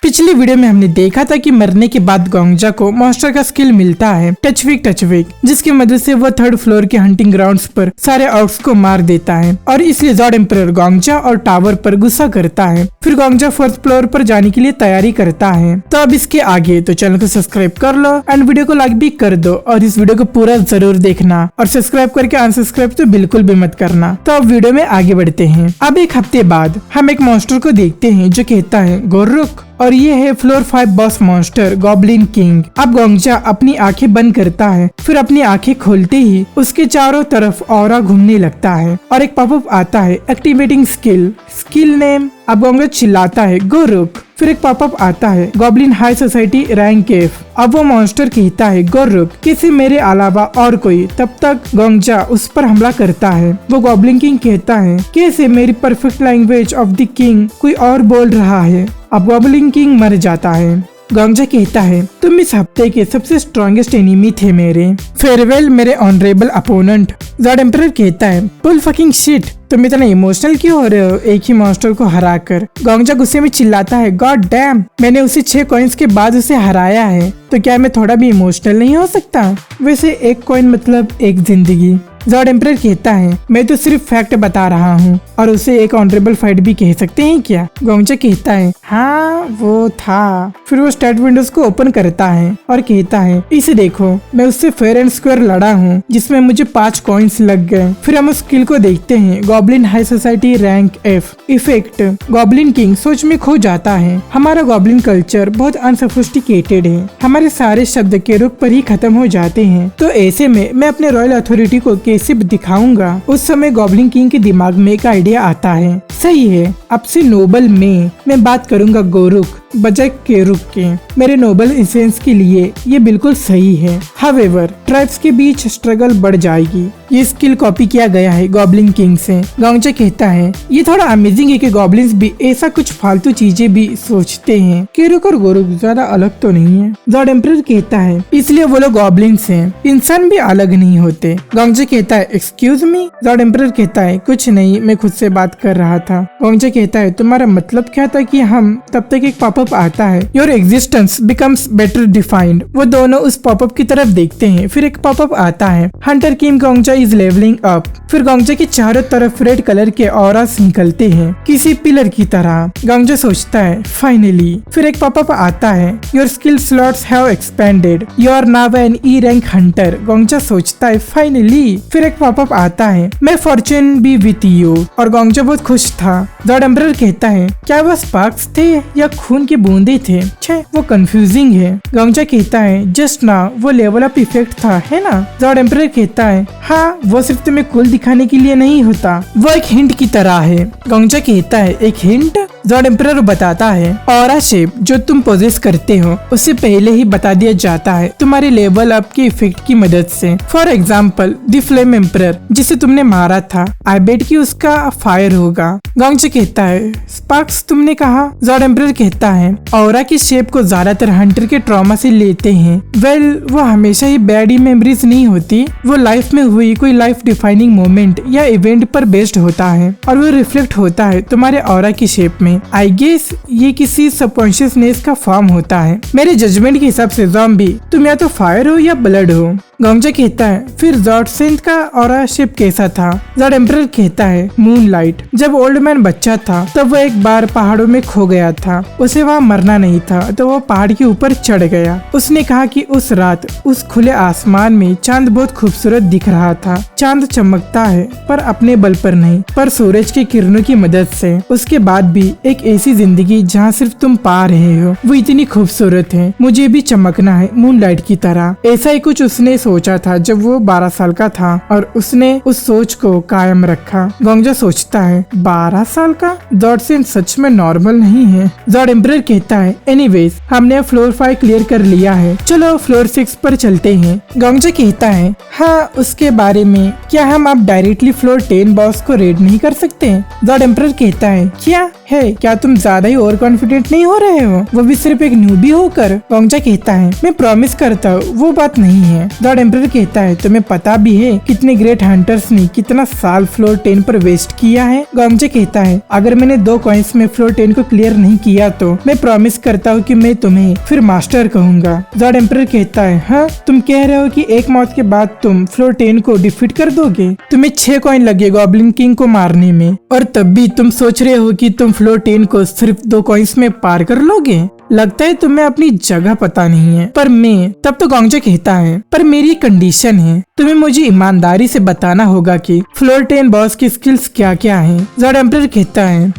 पिछली वीडियो में हमने देखा था कि मरने के बाद गोंगजा को मॉन्स्टर का स्किल मिलता है टचविक जिसकी मदद से वो थर्ड फ्लोर के हंटिंग ग्राउंड्स पर सारे ऑर्क्स को मार देता है और इसलिए जॉड एम्परर गोंगजा और टावर पर गुस्सा करता है। फिर गोंगजा फोर्थ फ्लोर पर जाने के लिए तैयारी करता है। तो अब इसके आगे तो चैनल को सब्सक्राइब कर लो एंड वीडियो को लाइक भी कर दो और इस वीडियो को पूरा जरूर देखना और सब्सक्राइब करके अनसब्सक्राइब तो बिल्कुल भी मत करना। तो अब वीडियो में आगे बढ़ते हैं। अब एक हफ्ते बाद हम एक मॉन्स्टर को देखते हैं जो कहता है गोरुक और ये है floor 5 boss monster goblin king. अब गोंगजा अपनी आंखें बंद करता है, फिर अपनी आंखें खोलते ही उसके चारों तरफ ऑरा घूमने लगता है और एक पॉपअप आता है एक्टिवेटिंग स्किल नेम। अब गोंगजा चिल्लाता है गोरुक। फिर एक पॉपअप आता है goblin high society rank F. अब वो मॉन्स्टर कहता है गोरुक किसी मेरे अलावा और कोई। तब तक गोंगजा उस पर हमला करता है। वो गॉब्लिन किंग कहता है कैसे मेरी perfect language of the king कोई और बोल रहा है। अब गॉब्लिन किंग मर जाता है। गोंगजा कहता है तुम इस हफ्ते के सबसे स्ट्रॉन्गेस्ट एनिमी थे मेरे। फेयरवेल मेरे ऑनरेबल अपोनेंट। जॉड एम्परर कहता है बुल फकिंग शिट, तुम इतना इमोशनल क्यों हो रहे हो एक ही मॉन्स्टर को हराकर। गोंगजा गुस्से में चिल्लाता है गॉड डैम, मैंने उसे 6 कॉइन्स के बाद उसे हराया है तो क्या मैं थोड़ा भी इमोशनल नहीं हो सकता। वैसे 1 कॉइन मतलब 1 जिंदगी। जॉड एम्परर कहता है मैं तो सिर्फ फैक्ट बता रहा हूँ और उसे एक ऑनरेबल फाइट भी कह सकते हैं क्या। गोंगजा कहता है हाँ वो था। फिर वो स्टैट विंडोज को ओपन करता है और कहता है इसे देखो, मैं उससे फेयर एंड स्क्वायर लड़ा हूँ जिसमें मुझे 5 कॉइन्स लग गए। फिर हम उस स्किल को देखते हैं goblin high society rank F effect. Goblin king सोच में खो जाता है। हमारा गॉब्लिन कल्चर बहुत अनसोफिस्टिकेटेड है, हमारे सारे शब्द के रुख पर ही खत्म हो जाते हैं, तो ऐसे में मैं अपने रॉयल अथॉरिटी को कैसे दिखाऊंगा। उस समय गॉब्लिन किंग के दिमाग में एक आइडिया आता है सही है, अब से नोबल में मैं बात करूंगा गोरुक बजाय केरुक के। मेरे नोबल इंसेंस के लिए ये बिल्कुल सही है। हावेवर ट्राइब्स के बीच स्ट्रगल बढ़ जाएगी। ये स्किल कॉपी किया गया है गॉब्लिन किंग से। गोंगजा कहता है ये थोड़ा अमेजिंग है कि गॉब्लिन्स भी ऐसा कुछ फालतू चीजें भी सोचते हैं। केरुक और गोरुक ज्यादा अलग तो नहीं है। जॉड एम्परर कहता है इसलिए वो लोग गॉब्लिन्स हैं, इंसान भी अलग नहीं होते। गोंगजा कहता है एक्सक्यूज मी। जॉड एम्परर कहता है कुछ नहीं, मैं खुद से बात कर रहा था। गोंगजा कहता है तुम्हारा मतलब क्या था कि हम तब तक एक पॉपअप आता है your existence becomes better defined. वो दोनों उस पॉपअप की तरफ देखते हैं। फिर एक पॉपअप आता है hunter king Gongja is levelling up. फिर गोंगजा के चारों तरफ रेड कलर के ऑरास निकलते हैं किसी पिलर की तरह। गोंगजा सोचता है फाइनली। फिर एक पॉपअप आता है your skill slots have expanded, you are now an E rank hunter. Gongja सोचता है फाइनली। फिर एक पॉपअप आता है मैं फॉर्चून बी विथ यू और गोंगजा बहुत खुश था। जॉड एम्परर कहता है क्या वो स्पार्क्स थे या खून के बूंदे थे, छे वो कंफ्यूजिंग है। गोंगजा कहता है जस्ट ना वो लेवल अप इफेक्ट था है ना। जॉड एम्परर कहता है हाँ वो सिर्फ तुम्हें कूल दिखाने के लिए नहीं होता, वो एक हिंट की तरह है। गोंगजा कहता है एक हिंट। जॉड एम्परर बताता है ऑरा शेप जो तुम पोजेस करते हो उससे पहले ही बता दिया जाता है तुम्हारे लेवल अप के इफेक्ट की मदद से। For example the flame emperor जिसे तुमने मारा था, आई बेट कि उसका फायर होगा। गोंगजा कहता है स्पार्क्स तुमने कहा। जॉड एम्परर कहता है ऑरा की शेप को ज्यादातर हंटर के ट्रॉमा से लेते हैं। वेल वो हमेशा ही बैड मेमोरीज नहीं होती, वो लाइफ में हुई कोई लाइफ डिफाइनिंग मोमेंट या इवेंट पर बेस्ड होता है और वो रिफ्लेक्ट होता है तुम्हारे ऑरा की शेप में। आई गेस ये किसी सबकॉन्शियसनेस का फॉर्म होता है। मेरे जजमेंट के हिसाब से ज़ॉम्बी तुम या तो फायर हो या ब्लड हो। गोंगजा कहता है फिर जॉड सेंथ का ऑरा शेप कैसा था। जॉड एम्परर कहता है मूनलाइट। जब ओल्ड मैन बच्चा था तब वो एक बार पहाड़ों में खो गया था, उसे वहाँ मरना नहीं था तो वो पहाड़ के ऊपर चढ़ गया। उसने कहा कि उस रात उस खुले आसमान में चांद बहुत खूबसूरत दिख रहा था। चांद चमकता है पर अपने बल पर नहीं, पर सूरज की किरणों की मदद से। उसके बाद भी एक ऐसी जिंदगी जहाँ सिर्फ तुम पा रहे हो वो इतनी खूबसूरत है, मुझे भी चमकना है मूनलाइट की तरह। ऐसा ही कुछ उसने सोचा था जब वो 12 साल का था और उसने उस सोच को कायम रखा। गोंगजा सोचता है 12 साल का। जॉड सेंथ सच में नॉर्मल नहीं है। जॉड एम्परर कहता है एनीवेज हमने फ्लोर 5 क्लियर कर लिया है, चलो फ्लोर 6 पर चलते हैं। गोंगजा कहता है हाँ उसके बारे में क्या हम अब डायरेक्टली फ्लोर 10 बॉस को रेड नहीं कर सकते। जॉड एम्परर कहता है क्या हे क्या तुम ज्यादा ही ओवर कॉन्फिडेंट नहीं हो रहे हो, वो भी सिर्फ एक न्यूबी होकर। गोंगजा कहता है मैं प्रॉमिस करता हूँ वो बात नहीं है। लॉर्ड एम्परर कहता है तुम्हें पता भी है कितने ग्रेट हंटर्स ने कितना साल फ्लोर 10 पर वेस्ट किया है। गोंगजा कहता है अगर मैंने 2 कॉइन्स में फ्लोर 10 को क्लियर नहीं किया तो मैं प्रॉमिस करता हूँ कि मैं तुम्हें फिर मास्टर कहूंगा। लॉर्ड एम्परर कहता है हाँ तुम कह रहे हो कि एक मौत के बाद तुम फ्लोर 10 को डिफीट कर दोगे। तुम्हें 6 कॉइन लगे गॉब्लिन किंग को मारने में और तब भी तुम सोच रहे हो कि तुम फ्लोर 10 को सिर्फ 2 कॉइन्स में पार कर लोगे। लगता है तुम्हें अपनी जगह पता नहीं है। पर मैं तब तो गोंगजा कहता है पर मेरी कंडीशन है, तुम्हें मुझे ईमानदारी से बताना होगा कि फ्लोर 10 बॉस की स्किल्स क्या क्या हैं। लॉर्ड एम्परर कहता है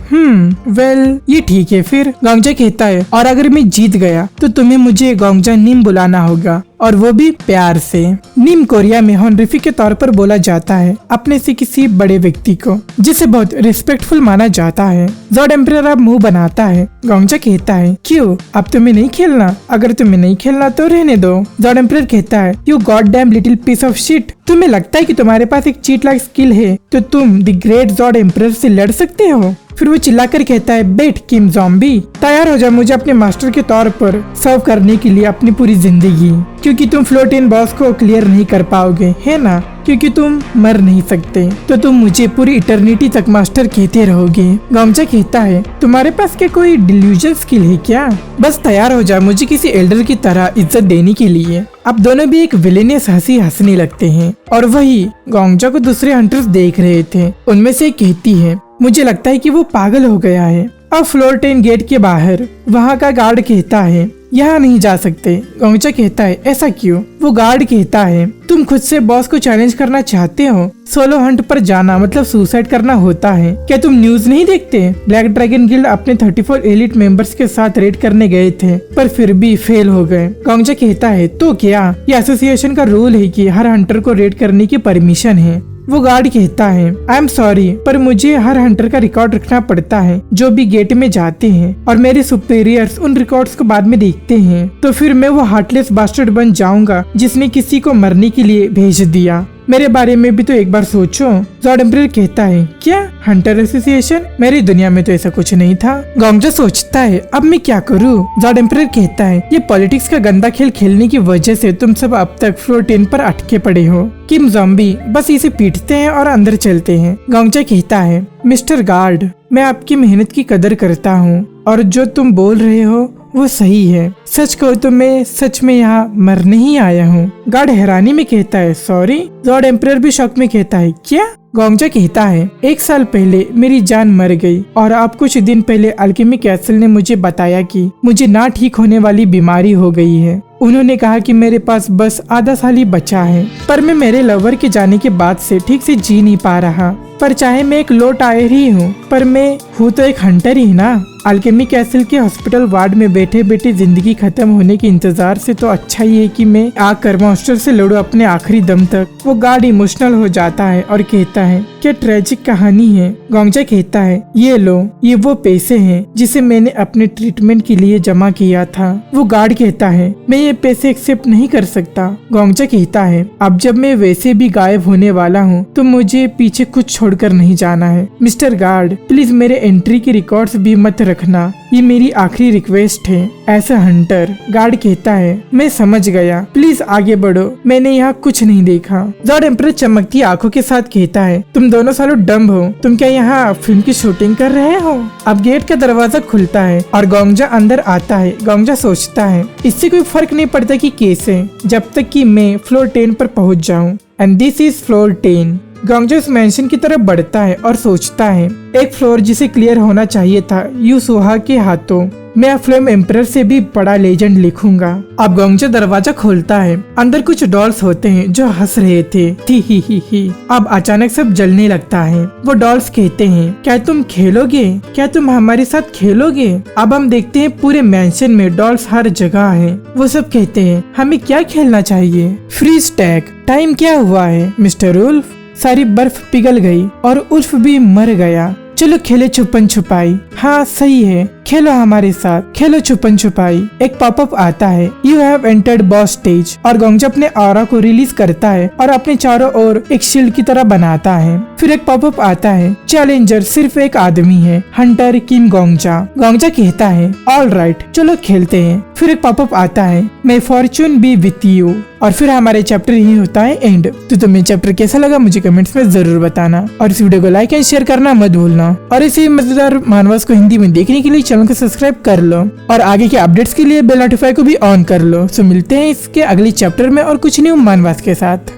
वेल ये ठीक है फिर। गोंगजा कहता है और अगर मैं जीत गया तो तुम्हें मुझे गोंगजा नीम बुलाना होगा और वो भी प्यार से। नीम कोरिया में हॉनरिफिक के तौर पर बोला जाता है अपने से किसी बड़े व्यक्ति को जिसे बहुत रिस्पेक्टफुल माना जाता है। लॉर्ड एम्परर अब मुंह बनाता है। गोंगजा कहता है क्यों अब तुम्हें नहीं खेलना? अगर तुम्हें नहीं खेलना तो रहने दो। लॉर्ड एम्परर कहता है you god damn little piece of shit, तुम्हें लगता है कि तुम्हारे पास एक चीट लाइक स्किल है तो तुम द ग्रेट लॉर्ड एम्परर से लड़ सकते हो? फिर वो चिल्लाकर कहता है बेट किम ज़ॉम्बी, तैयार हो जा मुझे अपने मास्टर के तौर पर सर्व करने के लिए अपनी पूरी जिंदगी, क्योंकि तुम फ्लोर 10 बॉस को क्लियर नहीं कर पाओगे है ना, क्योंकि तुम मर नहीं सकते तो तुम मुझे पूरी इटर्निटी तक मास्टर कहते रहोगे। गोंगजा कहता है तुम्हारे पास क्या कोई डिल्यूजन स्किल है क्या? बस तैयार हो जा मुझे किसी एल्डर की तरह इज्जत देने के लिए। अब दोनों भी एक विलेनियस हंसी हंसने लगते हैं और वही गोंगजा को दूसरे हंटर्स देख रहे थे। उनमें से कहती है मुझे लगता है कि वो पागल हो गया है। अब फ्लोर 10 गेट के बाहर वहाँ का गार्ड कहता है यहाँ नहीं जा सकते। गोंगजा कहता है ऐसा क्यों? वो गार्ड कहता है तुम खुद से बॉस को चैलेंज करना चाहते हो, सोलो हंट पर जाना मतलब सुसाइड करना होता है। क्या तुम न्यूज नहीं देखते? ब्लैक ड्रैगन गिल्ड अपने 34 एलिट मेंबर्स के साथ रेड करने गए थे पर फिर भी फेल हो गए। गोंगजा कहता है तो क्या ये एसोसिएशन का रूल है कि हर हंटर को रेड करने की परमिशन है? वो गार्ड कहता है आई एम सॉरी पर मुझे हर हंटर का रिकॉर्ड रखना पड़ता है जो भी गेट में जाते हैं और मेरे सुपीरियर्स उन रिकॉर्ड्स को बाद में देखते हैं, तो फिर मैं वो हार्टलेस बास्टर्ड बन जाऊंगा जिसने किसी को मरने के लिए भेज दिया। मेरे बारे में भी तो एक बार सोचो। लॉर्ड एम्परर कहता है क्या हंटर एसोसिएशन? मेरी दुनिया में तो ऐसा कुछ नहीं था। गोंगजा सोचता है अब मैं क्या करूँ? लॉर्ड एम्परर कहता है ये पॉलिटिक्स का गंदा खेल खेलने की वजह से तुम सब अब तक फ्लोर 10 पर अटके पड़े हो। किम ज़ॉम्बी बस इसे पीटते हैं और अंदर चलते हैं। गोंगजा कहता है मिस्टर गार्ड मैं आपकी मेहनत की कदर करता हूँ और जो तुम बोल रहे हो वो सही है। सच कहो तो मैं सच में यहाँ मरने ही आया हूँ। गार्ड हैरानी में कहता है सॉरी। लॉर्ड एम्परर भी शॉक में कहता है क्या? गोंगजा कहता है 1 साल पहले मेरी जान मर गई और अब कुछ दिन पहले अल्केमी कैसल ने मुझे बताया कि मुझे ना ठीक होने वाली बीमारी हो गई है। उन्होंने कहा कि मेरे पास बस आधा साल ही बचा है पर मैं मेरे लवर के जाने के बाद से ठीक से जी नहीं पा रहा। पर चाहे मैं एक लो टायर ही हूँ पर मैं हूँ तो एक हंटर ही ना। अल्केमी कैसल के हॉस्पिटल वार्ड में बैठे बैठे जिंदगी खत्म होने के इंतजार से तो अच्छा ही है कि मैं आकर मॉन्स्टर से लड़ूं अपने आखिरी दम तक। वो गार्ड इमोशनल हो जाता है और कहता है क्या ट्रेजिक कहानी है। गोंगजा कहता है ये लो ये वो पैसे हैं जिसे मैंने अपने ट्रीटमेंट के लिए जमा किया था। वो गार्ड कहता है मैं ये पैसे एक्सेप्ट नहीं कर सकता। गोंगजा कहता है अब जब मैं वैसे भी गायब होने वाला हूँ तो मुझे पीछे कुछ छोड़कर नहीं जाना है। मिस्टर गार्ड प्लीज मेरे एंट्री के रिकॉर्ड्स भी मत रखना, ये मेरी आखिरी रिक्वेस्ट है। ऐसा हंटर। गार्ड कहता है मैं समझ गया, प्लीज आगे बढ़ो, मैंने यहाँ कुछ नहीं देखा। लॉर्ड एम्परर चमकती आंखों के साथ कहता है तुम दोनों सालों डम्ब हो, तुम क्या यहाँ फिल्म की शूटिंग कर रहे हो? अब गेट का दरवाजा खुलता है और गोंगजा अंदर आता है। गोंगजा सोचता है इससे कोई फर्क नहीं पड़ता कि कैसे, जब तक कि मैं फ्लोर 10 पर पहुँच जाऊँ। And this is floor 10। गोंगजा उस मेंशन की तरफ बढ़ता है और सोचता है एक फ्लोर जिसे क्लियर होना चाहिए था यू सुहा के हाथों। मैं फ्लेम एम्परर से भी बड़ा लेजेंड लिखूंगा। अब गोंगजा दरवाजा खोलता है। अंदर कुछ डॉल्स होते हैं जो हंस रहे थे ही। अब अचानक सब जलने लगता है। वो डॉल्स कहते हैं क्या तुम खेलोगे? क्या तुम हमारे साथ खेलोगे? अब हम देखते हैं पूरे मैंशन में डॉल्स हर जगह है। वो सब कहते हैं हमें क्या खेलना चाहिए? Freeze tag. टाइम क्या हुआ है मिस्टर उल्फ? सारी बर्फ पिघल गई और उल्फ भी मर गया। चलो खेले छुपन छुपाई। हाँ सही है, खेलो हमारे साथ, खेलो छुपन छुपाई। एक पॉपअप आता है, you have entered boss stage, और गोंगजा अपने ऑरा को रिलीज करता है और अपने चारों ओर एक शील्ड की तरह बनाता है। फिर एक पॉपअप आता है, चैलेंजर सिर्फ एक आदमी है, हंटर किम गोंगजा। गोंगजा कहता है ऑल राइट, चलो खेलते हैं। फिर एक पॉपअप आता है, मे फॉर्चून बी विथ यू। और फिर हमारे चैप्टर यही होता है एंड। तो तुम्हें चैप्टर कैसा लगा मुझे कमेंट्स में जरूर बताना, और इस वीडियो को लाइक एंड शेयर करना मत भूलना। और इसी मजेदार मानवास को हिंदी में देखने के लिए चैनल को सब्सक्राइब कर लो, और आगे के अपडेट्स के लिए बेल नोटिफाई को भी ऑन कर लो। सो मिलते हैं इसके अगले चैप्टर में और कुछ न्यू मानवास के साथ।